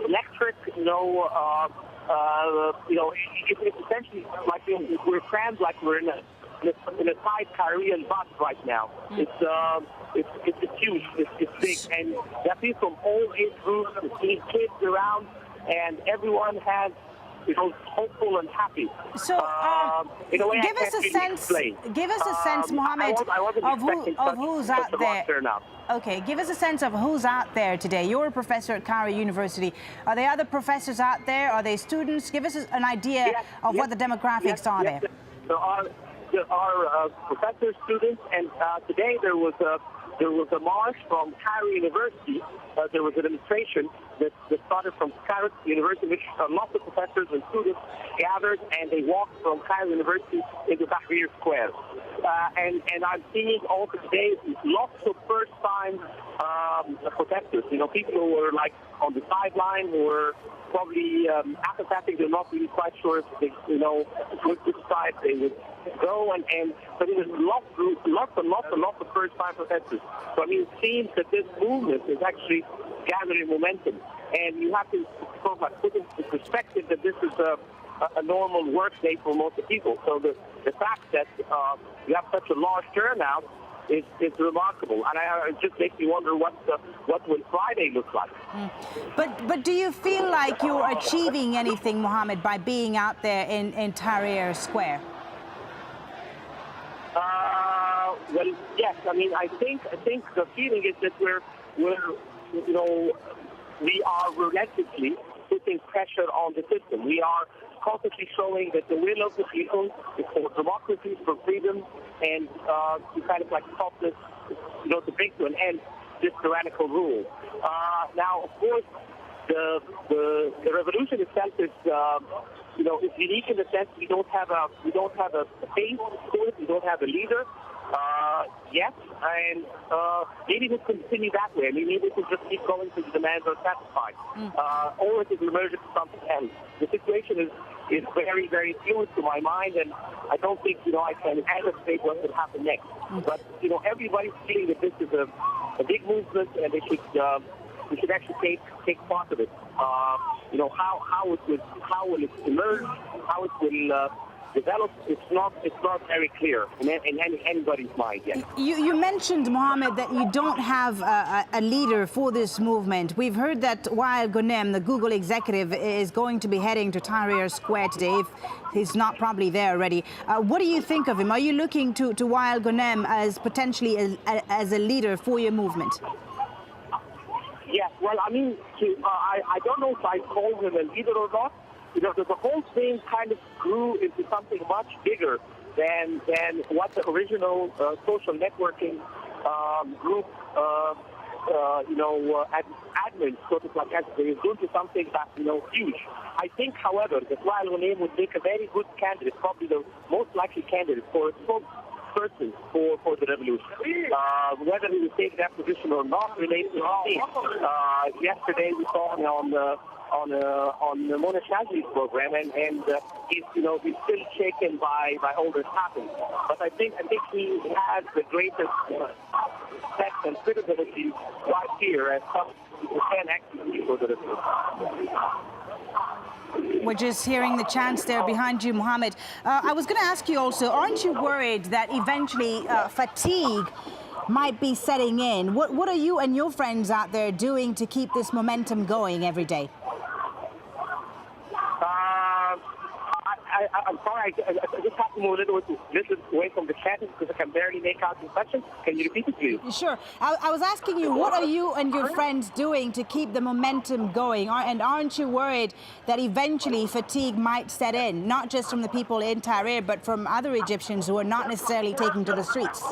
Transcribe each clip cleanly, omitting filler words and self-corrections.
electric, it's essentially like we're crammed like we're in a tight Korean bus right now. It's huge, it's big, and there are people from all age groups, kids around, and everyone has hopeful and happy. So, in a way, give us a sense, Mohammed, of who's out there. Okay, give us a sense of who's out there today. You're a professor at Cairo University. Are there other professors out there? Are they students? Give us an idea of what the demographics are there. There are professors, students, and today there was a march from Cairo University. There was a demonstration that started from Cairo University, which lots of professors and students gathered, and they walked from Cairo University into Tahrir Square. And I'm seeing also today lots of first-time protesters. People who were like on the sideline, who were probably apathetic. They're not really quite sure if they, which side they would go. But there was lots of first-time protesters. So I mean, it seems that this movement is actually gathering momentum, and you have to sort of put into perspective that this is a normal work day for most of the people. So the fact that you have such a large turnout is remarkable, and it just makes me wonder what will Friday look like. But do you feel like you're achieving anything, Mohammed, by being out there in Tahrir Square? Well, yes. I mean, I think the feeling is that we are relentlessly putting pressure on the system. We are constantly showing that the will of the people is for democracy, for freedom, and to kind of like stop this, to bring to an end this tyrannical rule. Now, of course, the revolution itself is is unique in the sense we don't have a face to it, we don't have a leader. Yes, and maybe we'll continue that way. I mean, maybe we'll just keep going till the demands are satisfied. Or it will emerge into something else. The situation is very, very fluid to my mind, and I don't think, I can anticipate what will happen next. But, everybody's feeling that this is a big movement, and we should actually take part of it. How will it emerge, how it will develop, it's not very clear in anybody's mind yet. You mentioned, Mohammed, that you don't have a leader for this movement. We've heard that Wael Ghanem, the Google executive, is going to be heading to Tahrir Square today, if he's not probably there already. What do you think of him? Are you looking to Wael Ghanem as potentially as a leader for your movement? Yes, well, I mean, I don't know if I call him a leader or not. The whole thing kind of grew into something much bigger than what the original social networking group, admins sort of like as they grew to something that huge. I think, however, that Wael Ghanem would make a very good candidate, probably the most likely candidate for a spokesperson for the revolution. Whether he will take that position or not remains to be seen. Yesterday we saw him on Mona Shazli's program, and he's still shaken by all this happening. But I think he has the greatest respect and credibility right here as someone who can actually for the revolution. We're just hearing the chants there behind you, Mohammed. I was going to ask you also, aren't you worried that eventually fatigue might be setting in? What are you and your friends out there doing to keep this momentum going every day? I'm sorry, I just have to move a little away from the chat because I can barely make out the question. Can you repeat it, please? Sure. I was asking you, what are you and your friends doing to keep the momentum going? And aren't you worried that eventually fatigue might set in, not just from the people in Tahrir, but from other Egyptians who are not necessarily taking to the streets?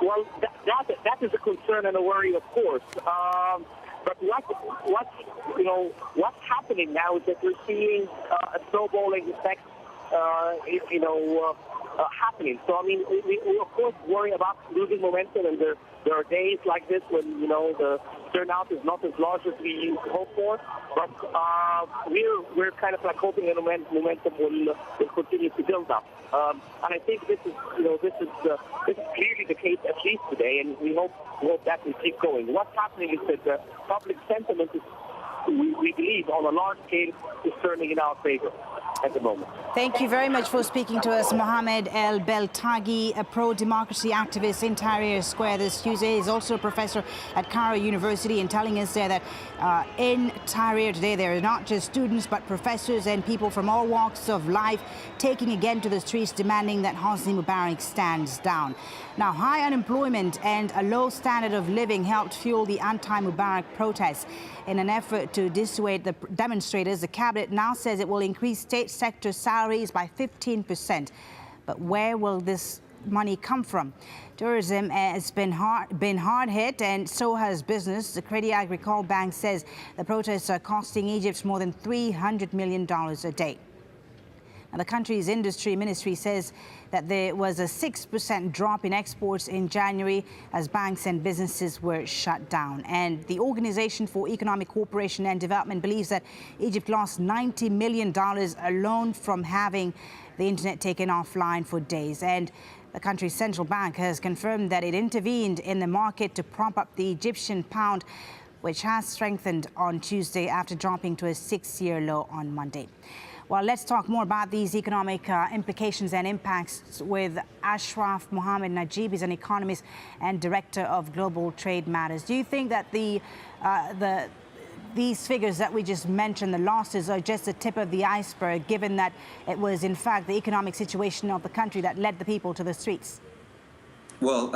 Well, that is a concern and a worry, of course. But what's happening now is that we're seeing a snowballing effect, happening. So, I mean, we of course worry about losing momentum, and there are days like this when, the turnout is not as large as we hope for, but we're kind of like hoping that momentum will continue to build up. And I think this is clearly the case, at least today, and we hope that will keep going. What's happening is that the public sentiment is, we believe, on a large scale, is turning in our favor at the moment. Thank you very much for speaking to us, Mohammed El Beltagi, a pro-democracy activist in Tahrir Square this Tuesday. He's also a professor at Cairo University, and telling us there that in Tahrir today there are not just students but professors and people from all walks of life taking again to the streets demanding that Hosni Mubarak stands down. Now, high unemployment and a low standard of living helped fuel the anti-Mubarak protests. In an effort to dissuade the demonstrators, the cabinet now says it will increase state sector salaries by 15%. But where will this money come from? Tourism has been hard hit, and so has business. The Credit Agricole Bank says the protests are costing Egypt more than $300 million a day. Now, the country's industry ministry says that there was a 6% drop in exports in January as banks and businesses were shut down. And the Organization for Economic Cooperation and Development believes that Egypt lost $90 million alone from having the internet taken offline for days. And the country's central bank has confirmed that it intervened in the market to prop up the Egyptian pound, which has strengthened on Tuesday after dropping to a 6-year low on Monday. Well, let's talk more about these economic implications and impacts with Ashraf Mohammed Najib. He's an economist and director of Global Trade Matters. Do you think that these figures that we just mentioned, the losses, are just the tip of the iceberg, given that it was, in fact, the economic situation of the country that led the people to the streets? Well,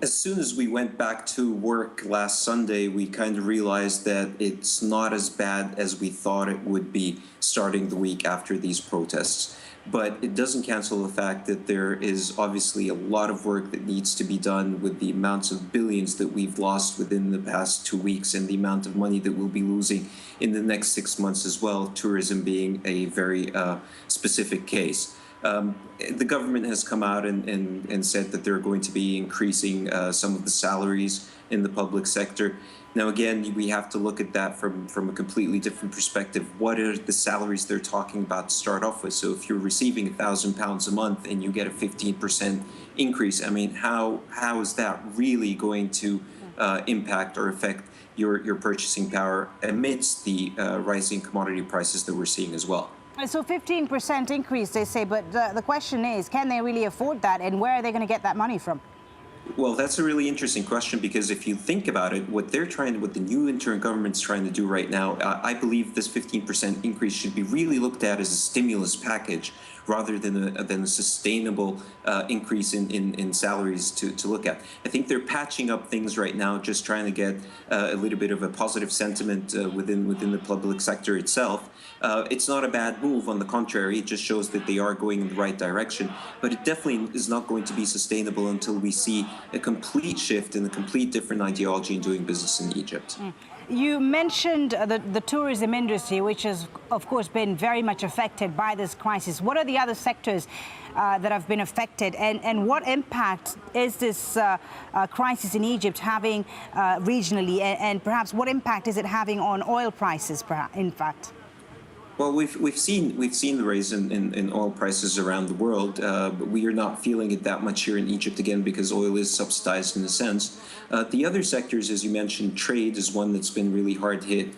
as soon as we went back to work last Sunday, we kind of realized that it's not as bad as we thought it would be starting the week after these protests. But it doesn't cancel the fact that there is obviously a lot of work that needs to be done with the amounts of billions that we've lost within the past 2 weeks and the amount of money that we'll be losing in the next 6 months as well, tourism being a very specific case. The government has come out and said that they're going to be increasing some of the salaries in the public sector. Now, again, we have to look at that from a completely different perspective. What are the salaries they're talking about to start off with? So if you're receiving £1,000 a month and you get a 15% increase, I mean, how is that really going to impact or affect your purchasing power amidst the rising commodity prices that we're seeing as well? So 15% increase, they say, but the question is, can they really afford that, and where are they going to get that money from? Well, that's a really interesting question, because if you think about it, what the new interim government's trying to do right now, I believe this 15% increase should be really looked at as a stimulus package rather than a sustainable increase in salaries to look at. I think they're patching up things right now, just trying to get a little bit of a positive sentiment within the public sector itself. It's not a bad move. On the contrary, it just shows that they are going in the right direction. But it definitely is not going to be sustainable until we see a complete shift and a complete different ideology in doing business in Egypt. You mentioned the tourism industry, which has, of course, been very much affected by this crisis. What are the other sectors that have been affected, and what impact is this crisis in Egypt having regionally, and perhaps what impact is it having on oil prices, in fact? Well, we've seen the rise in oil prices around the world, but we are not feeling it that much here in Egypt, again, because oil is subsidized in a sense. The other sectors, as you mentioned, trade is one that's been really hard hit,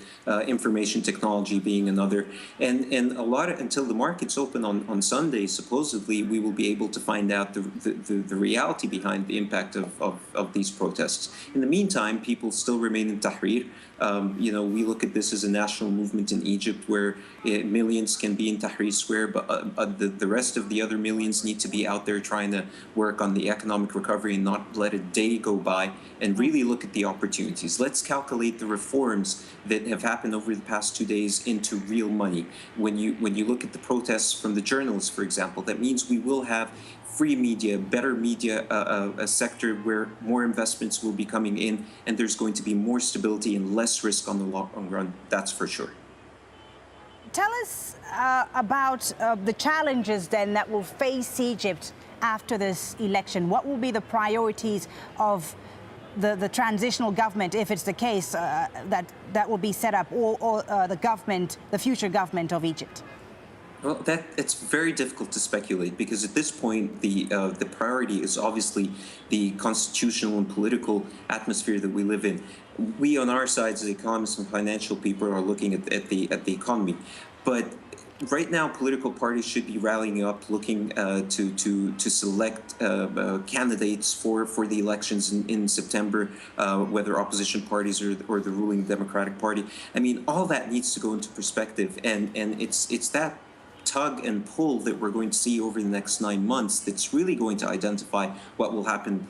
information technology being another, and a lot until the markets open on Sunday, supposedly, we will be able to find out the reality behind the impact of these protests. In the meantime, people still remain in Tahrir. We look at this as a national movement in Egypt where millions can be in Tahrir Square, but the rest of the other millions need to be out there trying to work on the economic recovery and not let a day go by, and really look at the opportunities. Let's calculate the reforms that have happened over the past 2 days into real money. When you look at the protests from the journalists, for example, that means we will have free media, better media, a sector where more investments will be coming in, and there's going to be more stability and less risk on the long run, that's for sure. Tell us about the challenges then that will face Egypt after this election. What will be the priorities of the transitional government, if it's the case that will be set up, or the future government of Egypt? Well, it's very difficult to speculate because at this point the priority is obviously the constitutional and political atmosphere that we live in. We on our sides as economists and financial people are looking at the economy, but right now political parties should be rallying up, looking to select candidates for the elections in September, whether opposition parties or the ruling Democratic Party. I mean, all that needs to go into perspective, and it's that tug and pull that we're going to see over the next 9 months that's really going to identify what will happen